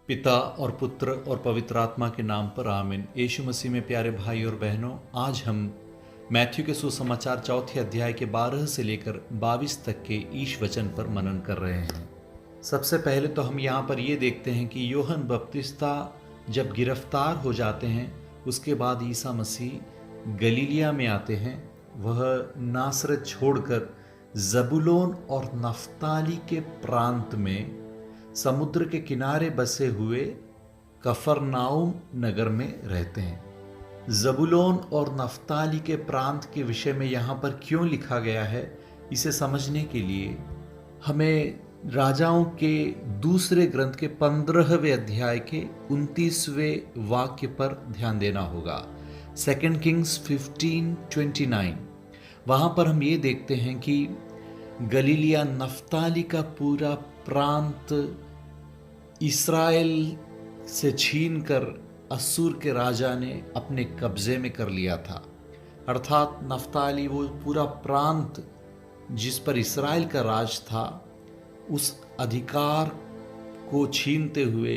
पिता और पुत्र और पवित्र आत्मा के नाम पर आमीन। यीशु मसीह में प्यारे भाई और बहनों, आज हम मैथ्यू के सुसमाचार चौथे अध्याय के 12 से लेकर 22 तक के ईश वचन पर मनन कर रहे हैं। सबसे पहले तो हम यहाँ पर ये देखते हैं कि यूहन्ना बपतिस्ता जब गिरफ्तार हो जाते हैं, उसके बाद ईसा मसीह गलीलिया में आते हैं। वह नासरत छोड़कर जबूलोन और नफ्ताली के प्रांत में समुद्र के किनारे बसे हुए कफरनाउम नगर में रहते हैं। जबूलोन और नफ्ताली के प्रांत के विषय में यहाँ पर क्यों लिखा गया है, इसे समझने के लिए हमें राजाओं के दूसरे ग्रंथ के 15वें अध्याय के 29वें वाक्य पर ध्यान देना होगा। 2 किंग्स 15:29। वहाँ पर हम ये देखते हैं कि गलीलिया नफ्ताली का पूरा प्रांत इस्राएल से छीनकर अस्सुर के राजा ने अपने कब्जे में कर लिया था। अर्थात नफ्ताली, वो पूरा प्रांत जिस पर इस्राएल का राज था, उस अधिकार को छीनते हुए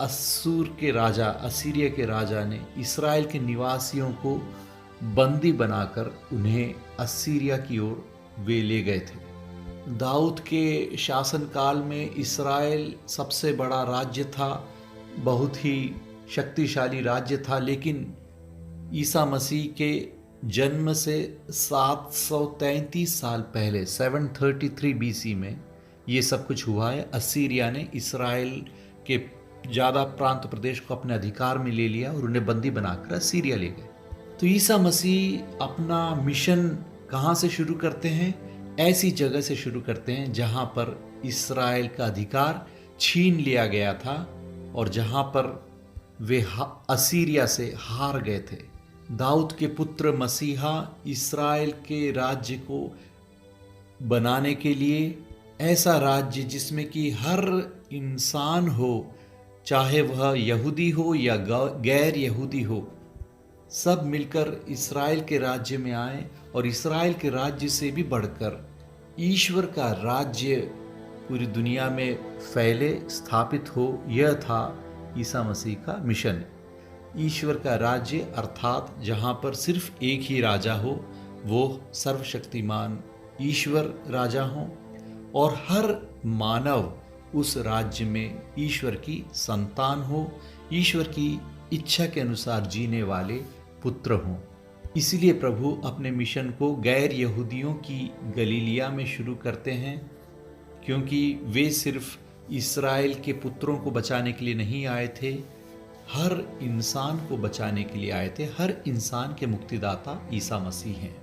अस्सुर के राजा, असीरिया के राजा ने इस्राएल के निवासियों को बंदी बनाकर उन्हें असीरिया की ओर वे ले गए थे। दाऊद के शासनकाल में इस्राएल सबसे बड़ा राज्य था, बहुत ही शक्तिशाली राज्य था, लेकिन ईसा मसीह के जन्म से 733 साल पहले 733 BC में ये सब कुछ हुआ है। असीरिया ने इस्राएल के ज़्यादा प्रांत प्रदेश को अपने अधिकार में ले लिया और उन्हें बंदी बनाकर असीरिया ले गए। तो ईसा मसीह अपना मिशन कहाँ से शुरू करते हैं? ऐसी जगह से शुरू करते हैं जहाँ पर इस्राएल का अधिकार छीन लिया गया था और जहाँ पर वे असीरिया से हार गए थे। दाऊद के पुत्र मसीहा इस्राएल के राज्य को बनाने के लिए, ऐसा राज्य जिसमें कि हर इंसान हो, चाहे वह यहूदी हो या गैर यहूदी हो, सब मिलकर इस्राएल के राज्य में आए और इस्राएल के राज्य से भी बढ़कर ईश्वर का राज्य पूरी दुनिया में फैले, स्थापित हो। यह था ईसा मसीह का मिशन। ईश्वर का राज्य अर्थात जहाँ पर सिर्फ एक ही राजा हो, वो सर्वशक्तिमान ईश्वर राजा हो, और हर मानव उस राज्य में ईश्वर की संतान हो, ईश्वर की इच्छा के अनुसार जीने वाले पुत्र हों। इसलिए प्रभु अपने मिशन को गैर यहूदियों की गलीलिया में शुरू करते हैं, क्योंकि वे सिर्फ इस्राएल के पुत्रों को बचाने के लिए नहीं आए थे, हर इंसान को बचाने के लिए आए थे। हर इंसान के मुक्तिदाता ईसा मसीह हैं।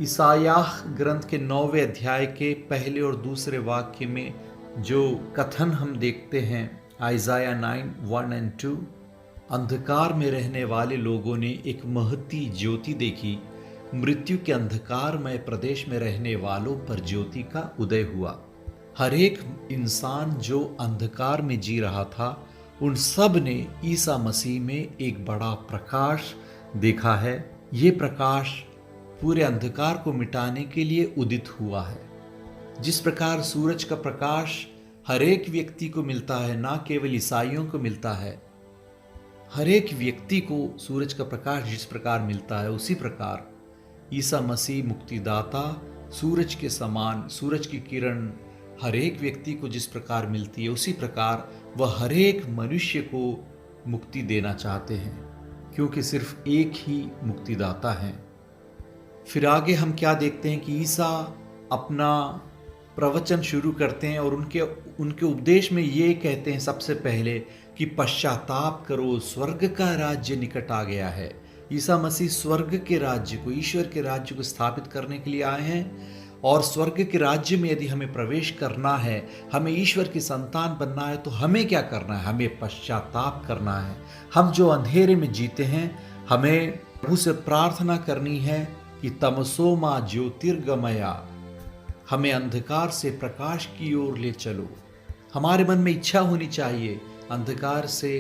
ईसायाह ग्रंथ के 9वें अध्याय के पहले और दूसरे वाक्य में जो कथन हम देखते हैं, आइज़ाया 9:1-2, अंधकार में रहने वाले लोगों ने एक महती ज्योति देखी, मृत्यु के अंधकारमय प्रदेश में रहने वालों पर ज्योति का उदय हुआ। हर एक इंसान जो अंधकार में जी रहा था, उन सब ने ईसा मसीह में एक बड़ा प्रकाश देखा है। ये प्रकाश पूरे अंधकार को मिटाने के लिए उदित हुआ है। जिस प्रकार सूरज का प्रकाश हर एक व्यक्ति को मिलता है, ना केवल ईसाइयों को मिलता है, हर एक व्यक्ति को सूरज का प्रकाश जिस प्रकार मिलता है, उसी प्रकार ईसा मसीह मुक्तिदाता सूरज के समान, सूरज की किरण हर एक व्यक्ति को जिस प्रकार मिलती है, उसी प्रकार वह हर एक मनुष्य को मुक्ति देना चाहते हैं, क्योंकि सिर्फ एक ही मुक्तिदाता है। फिर आगे हम क्या देखते हैं कि ईसा अपना प्रवचन शुरू करते हैं और उनके उपदेश में ये कहते हैं सबसे पहले कि पश्चाताप करो, स्वर्ग का राज्य निकट आ गया है। ईसा मसीह स्वर्ग के राज्य को, ईश्वर के राज्य को स्थापित करने के लिए आए हैं, और स्वर्ग के राज्य में यदि हमें प्रवेश करना है, हमें ईश्वर की संतान बनना है, तो हमें क्या करना है? हमें पश्चाताप करना है। हम जो अंधेरे में जीते हैं, हमें प्रभु से प्रार्थना करनी है कि तमसो मा ज्योतिर्गमया, हमें अंधकार से प्रकाश की ओर ले चलो। हमारे मन में इच्छा होनी चाहिए अंधकार से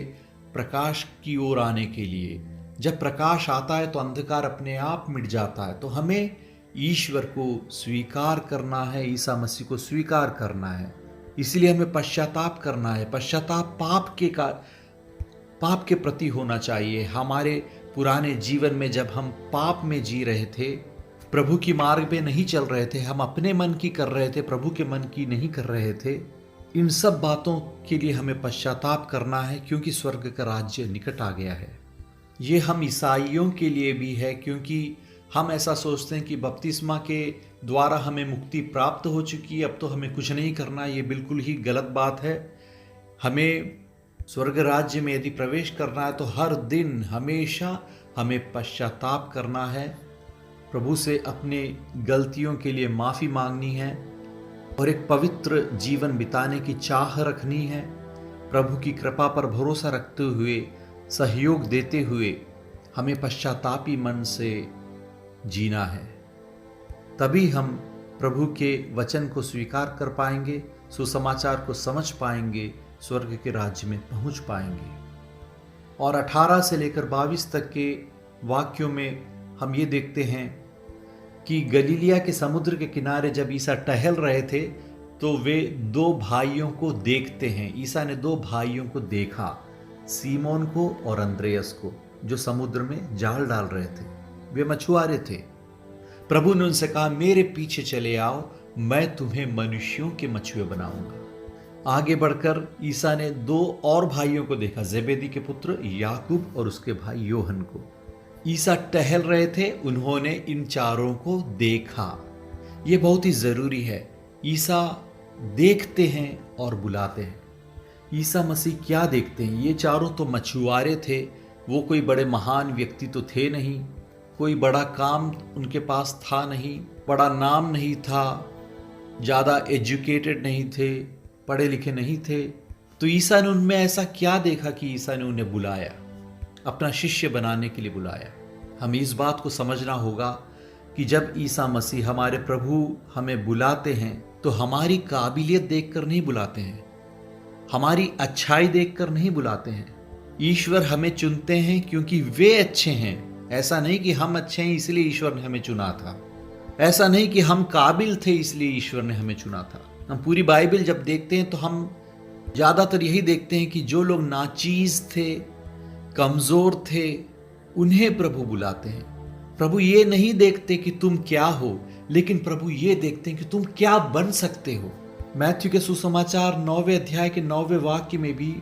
प्रकाश की ओर आने के लिए। जब प्रकाश आता है तो अंधकार अपने आप मिट जाता है। तो हमें ईश्वर को स्वीकार करना है, ईसा मसीह को स्वीकार करना है। इसलिए हमें पश्चाताप करना है। पश्चाताप पाप के प्रति होना चाहिए। हमारे पुराने जीवन में जब हम पाप में जी रहे थे, प्रभु की मार्ग पे नहीं चल रहे थे, हम अपने मन की कर रहे थे, प्रभु के मन की नहीं कर रहे थे, इन सब बातों के लिए हमें पश्चाताप करना है, क्योंकि स्वर्ग का राज्य निकट आ गया है। ये हम ईसाइयों के लिए भी है, क्योंकि हम ऐसा सोचते हैं कि बपतिस्मा के द्वारा हमें मुक्ति प्राप्त हो चुकी है, अब तो हमें कुछ नहीं करना। ये बिल्कुल ही गलत बात है। हमें स्वर्ग राज्य में यदि प्रवेश करना है तो हर दिन हमेशा हमें पश्चाताप करना है, प्रभु से अपने गलतियों के लिए माफ़ी मांगनी है और एक पवित्र जीवन बिताने की चाह रखनी है। प्रभु की कृपा पर भरोसा रखते हुए, सहयोग देते हुए हमें पश्चातापी मन से जीना है। तभी हम प्रभु के वचन को स्वीकार कर पाएंगे, सुसमाचार को समझ पाएंगे, स्वर्ग के राज्य में पहुंच पाएंगे। और 18 से लेकर 22 तक के वाक्यों में हम ये देखते हैं कि गलीलिया के समुद्र के किनारे जब ईसा टहल रहे थे तो वे 2 भाइयों को देखते हैं। ईसा ने 2 भाइयों को देखा, सीमोन को और अंद्रेयस को, जो समुद्र में जाल डाल रहे थे। वे मछुआरे थे। प्रभु ने उनसे कहा, मेरे पीछे चले आओ, मैं तुम्हें मनुष्यों के मछुए बनाऊंगा। आगे बढ़कर ईसा ने 2 और भाइयों को देखा, जेबेदी के पुत्र याकूब और उसके भाई योहन को। ईसा टहल रहे थे, उन्होंने इन चारों को देखा। यह बहुत ही जरूरी है। ईसा देखते हैं और बुलाते हैं। ईसा मसीह क्या देखते हैं? ये चारों तो मछुआरे थे, वो कोई बड़े महान व्यक्ति तो थे नहीं, कोई बड़ा काम उनके पास था नहीं, बड़ा नाम नहीं था, ज़्यादा एजुकेटेड नहीं थे, पढ़े लिखे नहीं थे। तो ईसा ने उनमें ऐसा क्या देखा कि ईसा ने उन्हें बुलाया, अपना शिष्य बनाने के लिए बुलाया? हमें इस बात को समझना होगा कि जब ईसा मसीह हमारे प्रभु हमें बुलाते हैं तो हमारी काबिलियत देखकर नहीं बुलाते हैं, हमारी अच्छाई देखकर नहीं बुलाते हैं। ईश्वर हमें चुनते हैं क्योंकि वे अच्छे हैं। ऐसा नहीं कि हम अच्छे हैं इसलिए ईश्वर ने हमें चुना था, ऐसा नहीं कि हम काबिल थे इसलिए ईश्वर ने हमें चुना था। हम पूरी बाइबल जब देखते हैं तो हम ज़्यादातर यही देखते हैं कि जो लोग नाचीज थे, कमज़ोर थे, उन्हें प्रभु बुलाते हैं। प्रभु ये नहीं देखते कि तुम क्या हो, लेकिन प्रभु ये देखते हैं कि तुम क्या बन सकते हो। मैथ्यू के सुसमाचार 9वें अध्याय के 9वें वाक्य में भी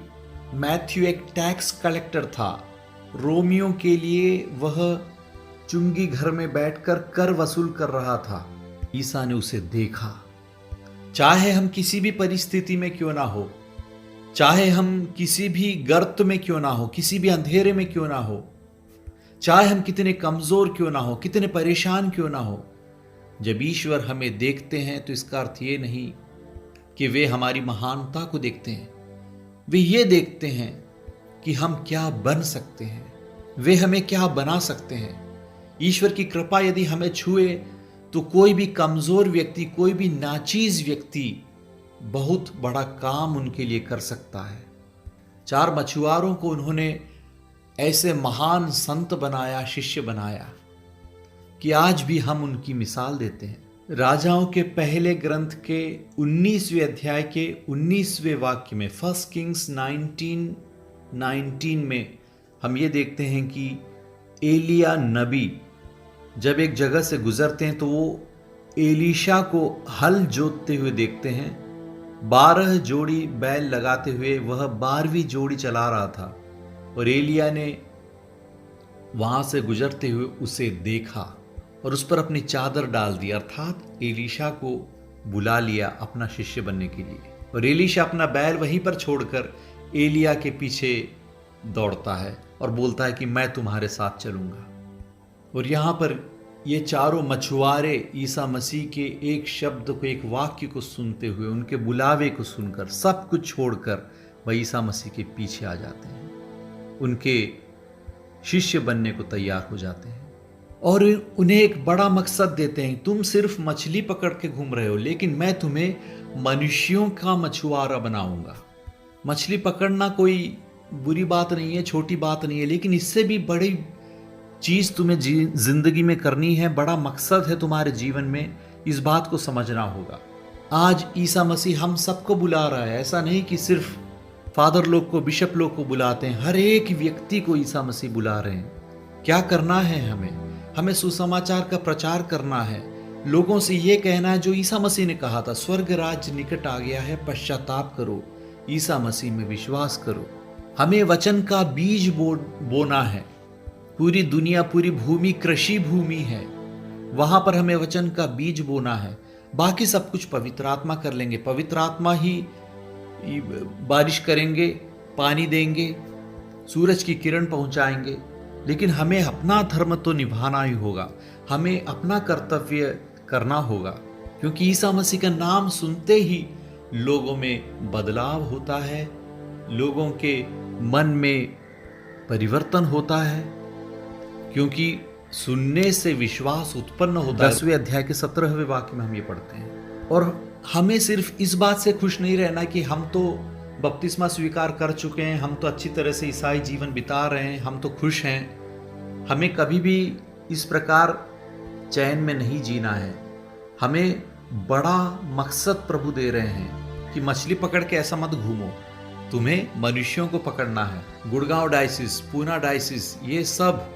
मैथ्यू एक टैक्स कलेक्टर था। रोमियों के लिए वह चुंगी घर में बैठकर कर वसूल कर रहा था। ईसा ने उसे देखा। चाहे हम किसी भी परिस्थिति में क्यों ना हो, चाहे हम किसी भी गर्त में क्यों ना हो, किसी भी अंधेरे में क्यों ना हो, चाहे हम कितने कमजोर क्यों ना हो, कितने परेशान क्यों ना हो, जब ईश्वर हमें देखते हैं तो इसका अर्थ ये नहीं कि वे हमारी महानता को देखते हैं। वे ये देखते हैं कि हम क्या बन सकते हैं, वे हमें क्या बना सकते हैं। ईश्वर की कृपा यदि हमें छुए तो कोई भी कमजोर व्यक्ति, कोई भी नाचीज व्यक्ति बहुत बड़ा काम उनके लिए कर सकता है। 4 मछुआरों को उन्होंने ऐसे महान संत बनाया, शिष्य बनाया कि आज भी हम उनकी मिसाल देते हैं। राजाओं के पहले ग्रंथ के 19वें अध्याय के 19वें वाक्य में, 1 किंग्स 19:19 में हम ये देखते हैं कि एलिया नबी जब एक जगह से गुजरते हैं तो वो एलीशा को हल जोतते हुए देखते हैं। 12 जोड़ी बैल लगाते हुए वह 12वीं जोड़ी चला रहा था और एलिया ने वहां से गुजरते हुए उसे देखा और उस पर अपनी चादर डाल दी, अर्थात एलीशा को बुला लिया अपना शिष्य बनने के लिए। और एलीशा अपना बैल वहीं पर छोड़कर एलिया के पीछे दौड़ता है और बोलता है कि मैं तुम्हारे साथ चलूंगा। और यहाँ पर ये चारों मछुआरे ईसा मसीह के एक शब्द को, एक वाक्य को सुनते हुए, उनके बुलावे को सुनकर, सब कुछ छोड़कर वह ईसा मसीह के पीछे आ जाते हैं, उनके शिष्य बनने को तैयार हो जाते हैं और उन्हें एक बड़ा मकसद देते हैं। तुम सिर्फ मछली पकड़ के घूम रहे हो, लेकिन मैं तुम्हें मनुष्यों का मछुआरा बनाऊंगा। मछली पकड़ना कोई बुरी बात नहीं है, छोटी बात नहीं है, लेकिन इससे भी बड़ी चीज तुम्हें जिंदगी में करनी है, बड़ा मकसद है तुम्हारे जीवन में, इस बात को समझना होगा। आज ईसा मसीह हम सबको बुला रहा है। ऐसा नहीं कि सिर्फ फादर लोग को, बिशप लोग को बुलाते हैं, हर एक व्यक्ति को ईसा मसीह बुला रहे हैं। क्या करना है हमें सुसमाचार का प्रचार करना है, लोगों से ये कहना है जो ईसा मसीह ने कहा था, स्वर्ग राज्य निकट आ गया है, पश्चाताप करो, ईसा मसीह में विश्वास करो। हमें वचन का बीज बोना है। पूरी दुनिया, पूरी भूमि कृषि भूमि है, वहां पर हमें वचन का बीज बोना है। बाकी सब कुछ पवित्र आत्मा कर लेंगे। पवित्र आत्मा ही बारिश करेंगे, पानी देंगे, सूरज की किरण पहुंचाएंगे, लेकिन हमें अपना धर्म तो निभाना ही होगा, हमें अपना कर्तव्य करना होगा। क्योंकि ईसा मसीह का नाम सुनते ही लोगों में बदलाव होता है, लोगों के मन में परिवर्तन होता है, क्योंकि सुनने से विश्वास उत्पन्न होता है। 10वें अध्याय के 17वें वाक्य में हम ये पढ़ते हैं। और हमें सिर्फ इस बात से खुश नहीं रहना कि हम तो बपतिस्मा स्वीकार कर चुके हैं, हम तो अच्छी तरह से ईसाई जीवन बिता रहे हैं, हम तो खुश हैं। हमें कभी भी इस प्रकार चैन में नहीं जीना है। हमें बड़ा मकसद प्रभु दे रहे हैं कि मछली पकड़ के ऐसा मत घूमो, तुम्हें मनुष्यों को पकड़ना है। गुड़गांव डायसिस, पूना डायसिस, ये सब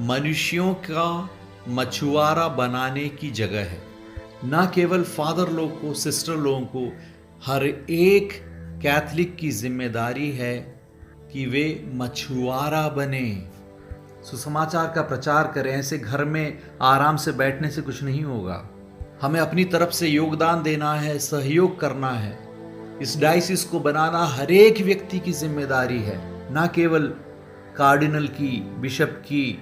मनुष्यों का मछुआरा बनाने की जगह है। ना केवल फादर लोग को, सिस्टर लोगों को, हर एक कैथलिक की जिम्मेदारी है कि वे मछुआरा बने, सुसमाचार का प्रचार करें। ऐसे घर में आराम से बैठने से कुछ नहीं होगा। हमें अपनी तरफ से योगदान देना है, सहयोग करना है। इस डायसिस को बनाना हर एक व्यक्ति की जिम्मेदारी है, ना केवल कार्डिनल की, बिशप की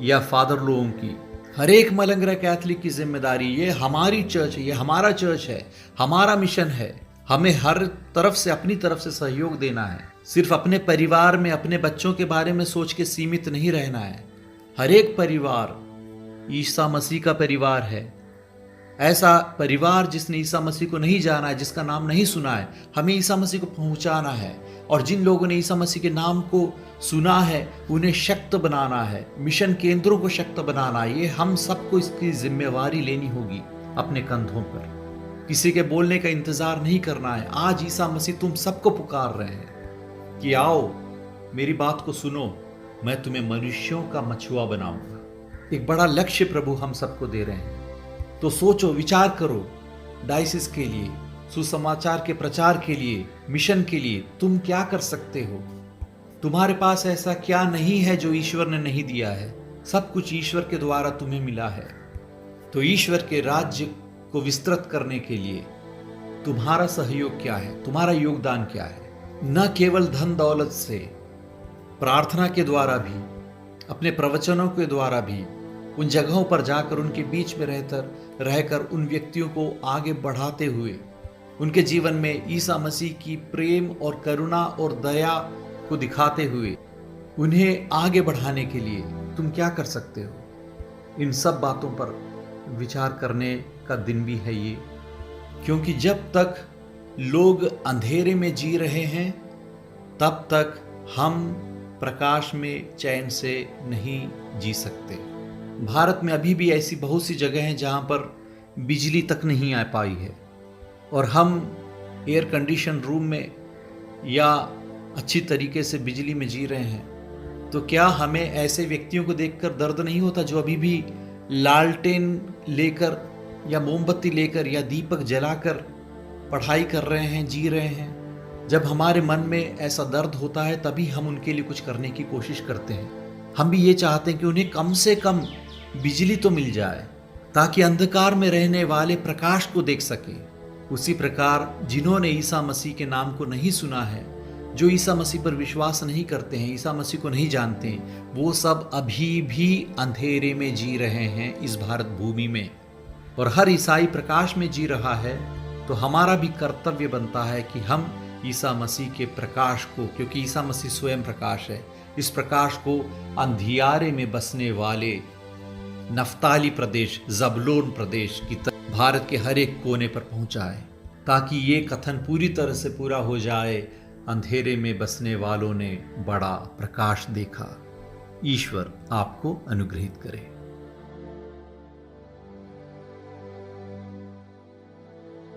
या फादर लोगों की। हर एक मलंगरा कैथलिक की जिम्मेदारी। ये हमारी चर्च है, ये हमारा चर्च है, हमारा मिशन है। हमें हर तरफ से, अपनी तरफ से सहयोग देना है। सिर्फ अपने परिवार में, अपने बच्चों के बारे में सोच के सीमित नहीं रहना है। हर एक परिवार ईसा मसीह का परिवार है। ऐसा परिवार जिसने ईसा मसीह को नहीं जाना है, जिसका नाम नहीं सुना है, हमें ईसा मसीह को पहुंचाना है। और जिन लोगों ने ईसा मसीह के नाम को सुना है, उन्हें शक्त बनाना है, मिशन केंद्रों को शक्त बनाना है। ये हम सबको इसकी जिम्मेवारी लेनी होगी अपने कंधों पर। किसी के बोलने का इंतजार नहीं करना है। आज ईसा मसीह तुम सबको पुकार रहे हैं कि आओ, मेरी बात को सुनो, मैं तुम्हें मनुष्यों का मछुआ बनाऊंगा। एक बड़ा लक्ष्य प्रभु हम सबको दे रहे हैं। तो सोचो, विचार करो, डायसिस के लिए, सुसमाचार के प्रचार के लिए, मिशन के लिए तुम क्या कर सकते हो। तुम्हारे पास ऐसा क्या नहीं है जो ईश्वर ने नहीं दिया है। सब कुछ ईश्वर के द्वारा तुम्हें मिला है। तो ईश्वर के राज्य को विस्तृत करने के लिए तुम्हारा सहयोग क्या है, तुम्हारा योगदान क्या है। न केवल धन दौलत से, प्रार्थना के द्वारा भी, अपने प्रवचनों के द्वारा भी, उन जगहों पर जाकर उनके बीच में रहकर उन व्यक्तियों को आगे बढ़ाते हुए, उनके जीवन में ईसा मसीह की प्रेम और करुणा और दया को दिखाते हुए उन्हें आगे बढ़ाने के लिए तुम क्या कर सकते हो। इन सब बातों पर विचार करने का दिन भी है ये। क्योंकि जब तक लोग अंधेरे में जी रहे हैं, तब तक हम प्रकाश में चैन से नहीं जी सकते। भारत में अभी भी ऐसी बहुत सी जगह हैं जहाँ पर बिजली तक नहीं आ पाई है, और हम एयर कंडीशन रूम में या अच्छी तरीके से बिजली में जी रहे हैं। तो क्या हमें ऐसे व्यक्तियों को देखकर दर्द नहीं होता जो अभी भी लालटेन लेकर या मोमबत्ती लेकर या दीपक जलाकर पढ़ाई कर रहे हैं, जी रहे हैं। जब हमारे मन में ऐसा दर्द होता है, तभी हम उनके लिए कुछ करने की कोशिश करते हैं। हम भी ये चाहते हैं कि उन्हें कम से कम बिजली तो मिल जाए, ताकि अंधकार में रहने वाले प्रकाश को देख सके। उसी प्रकार जिन्होंने ईसा मसीह के नाम को नहीं सुना है, जो ईसा मसीह पर विश्वास नहीं करते हैं, ईसा मसीह को नहीं जानते हैं, वो सब अभी भी अंधेरे में जी रहे हैं इस भारत भूमि में। और हर ईसाई प्रकाश में जी रहा है। तो हमारा भी कर्तव्य बनता है कि हम ईसा मसीह के प्रकाश को, क्योंकि ईसा मसीह स्वयं प्रकाश है, इस प्रकाश को अंधियारे में बसने वाले नफ्ताली प्रदेश, जबूलून प्रदेश की तरफ भारत के हर एक कोने पर पहुंचाए, ताकि ये कथन पूरी तरह से पूरा हो जाए, अंधेरे में बसने वालों ने बड़ा प्रकाश देखा। ईश्वर आपको अनुग्रहित करे।